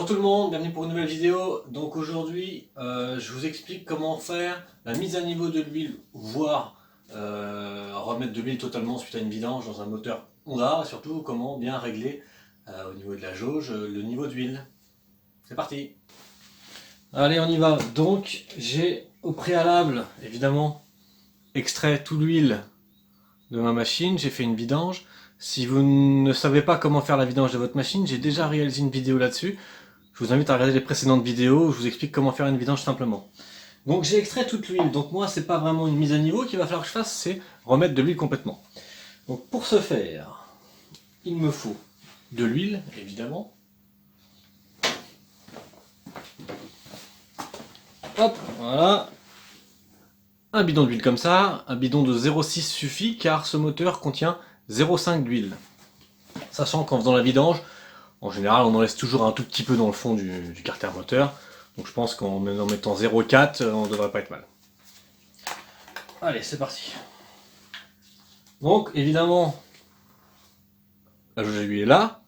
Bonjour tout le monde, bienvenue pour une nouvelle vidéo. Donc aujourd'hui, je vous explique comment faire la mise à niveau de l'huile, voire remettre de l'huile totalement suite à une vidange dans un moteur Honda, et surtout comment bien régler au niveau de la jauge le niveau d'huile. C'est parti. Allez, on y va. Donc j'ai au préalable, évidemment, extrait toute l'huile de ma machine, j'ai fait une vidange. Si vous ne savez pas comment faire la vidange de votre machine, j'ai déjà réalisé une vidéo là-dessus. Je vous invite à regarder les précédentes vidéos où je vous explique comment faire une vidange simplement. Donc j'ai extrait toute l'huile, donc moi c'est pas vraiment une mise à niveau qu'il va falloir que je fasse, c'est remettre de l'huile complètement. Donc pour ce faire, il me faut de l'huile évidemment. Hop, voilà. Un bidon d'huile comme ça, un bidon de 0,6 suffit car ce moteur contient 0,5 d'huile. Sachant qu'en faisant la vidange, en général on en laisse toujours un tout petit peu dans le fond du carter moteur. Donc je pense qu'en mettant 0,4, on devrait pas être mal. Allez, c'est parti. Donc évidemment, la jauge à huile est là.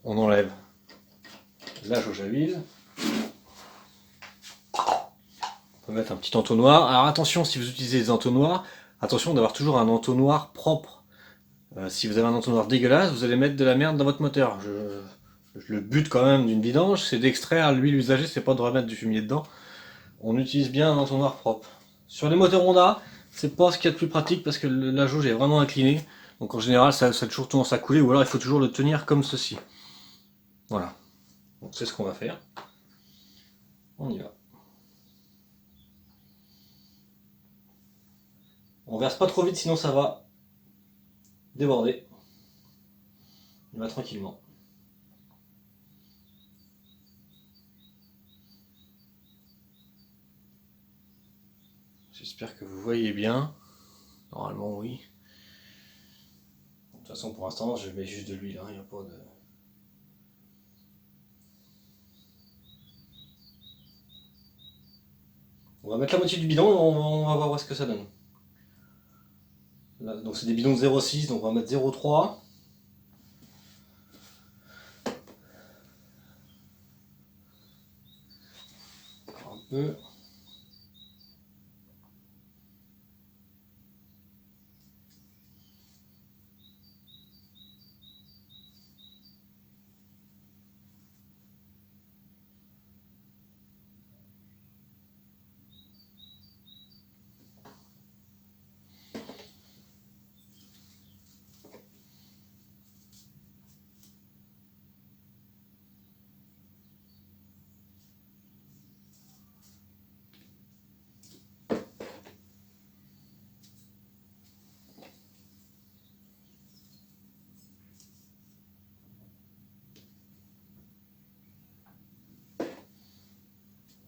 On enlève la jauge à huile. On peut mettre un petit entonnoir. Alors attention, si vous utilisez des entonnoirs, attention d'avoir toujours un entonnoir propre. Si vous avez un entonnoir dégueulasse, vous allez mettre de la merde dans votre moteur. Le but quand même d'une vidange, c'est d'extraire l'huile usagée, c'est pas de remettre du fumier dedans. On utilise bien un entonnoir propre. Sur les moteurs Honda, c'est pas ce qu'il y a de plus pratique parce que la jauge est vraiment inclinée. Donc en général, ça a toujours tendance à couler ou alors il faut toujours le tenir comme ceci. Voilà. Donc c'est ce qu'on va faire. On y va. On verse pas trop vite sinon ça va déborder. On va tranquillement. J'espère que vous voyez bien. Normalement oui. De toute façon pour l'instant je mets juste de l'huile, hein, il n'y a pas de... On va mettre la moitié du bidon et on va voir où est-ce que ça donne. Là, donc c'est des bidons de 0,6, donc on va mettre 0,3. Un peu.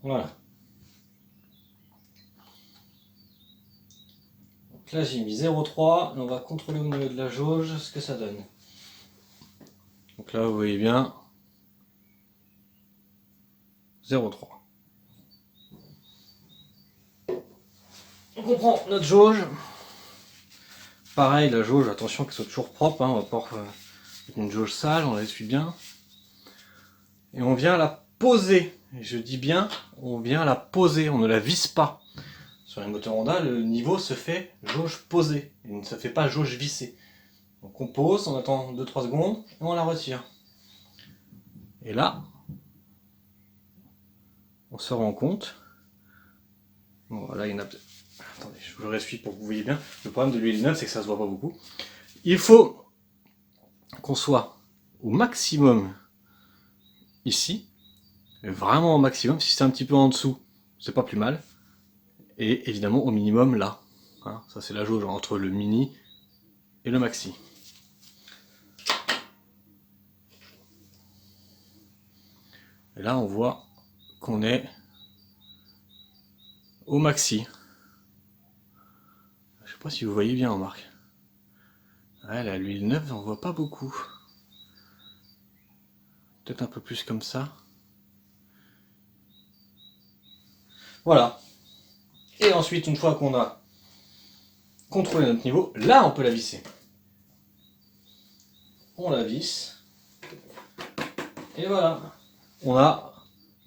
Voilà. Donc là j'ai mis 0,3 et on va contrôler au niveau de la jauge ce que ça donne. Donc là vous voyez bien 0,3. Donc on prend notre jauge. Pareil la jauge, attention qu'elle soit toujours propre, hein, on va pas mettre une jauge sale, on la essuie bien. Et on vient la poser. Et je dis bien, on vient la poser, on ne la visse pas. Sur les moteurs Honda, le niveau se fait jauge posée, il ne se fait pas jauge vissée. Donc on pose, on attend 2-3 secondes, et on la retire. Et là, on se rend compte. Bon, là il y en a peut-être... Attendez, je vous ressuie pour que vous voyez bien. Le problème de l'huile neuve, c'est que ça se voit pas beaucoup. Il faut qu'on soit au maximum ici, vraiment au maximum. Si c'est un petit peu en dessous, c'est pas plus mal. Et évidemment au minimum là. Hein, ça c'est la jauge entre le mini et le maxi. Et là on voit qu'on est au maxi. Je sais pas si vous voyez bien, remarque. Ouais, là l'huile neuve on voit pas beaucoup. Peut-être un peu plus comme ça. Voilà. Et ensuite, une fois qu'on a contrôlé notre niveau, là on peut la visser. On la visse. Et voilà. on a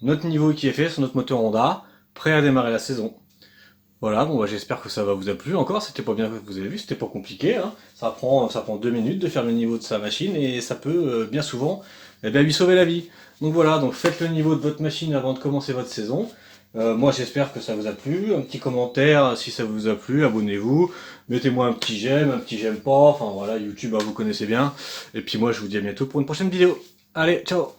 notre niveau qui est fait sur notre moteur Honda, prêt à démarrer la saison. Voilà, bon bah, j'espère que ça va vous a plu encore, c'était pas bien, vous avez vu, c'était pas compliqué, hein. Ça prend 2 minutes de faire le niveau de sa machine et ça peut bien souvent lui sauver la vie. Donc voilà, donc faites le niveau de votre machine avant de commencer votre saison. Moi j'espère que ça vous a plu, un petit commentaire si ça vous a plu, abonnez-vous, mettez-moi un petit j'aime pas, enfin voilà, YouTube vous connaissez bien. Et puis moi je vous dis à bientôt pour une prochaine vidéo. Allez, ciao!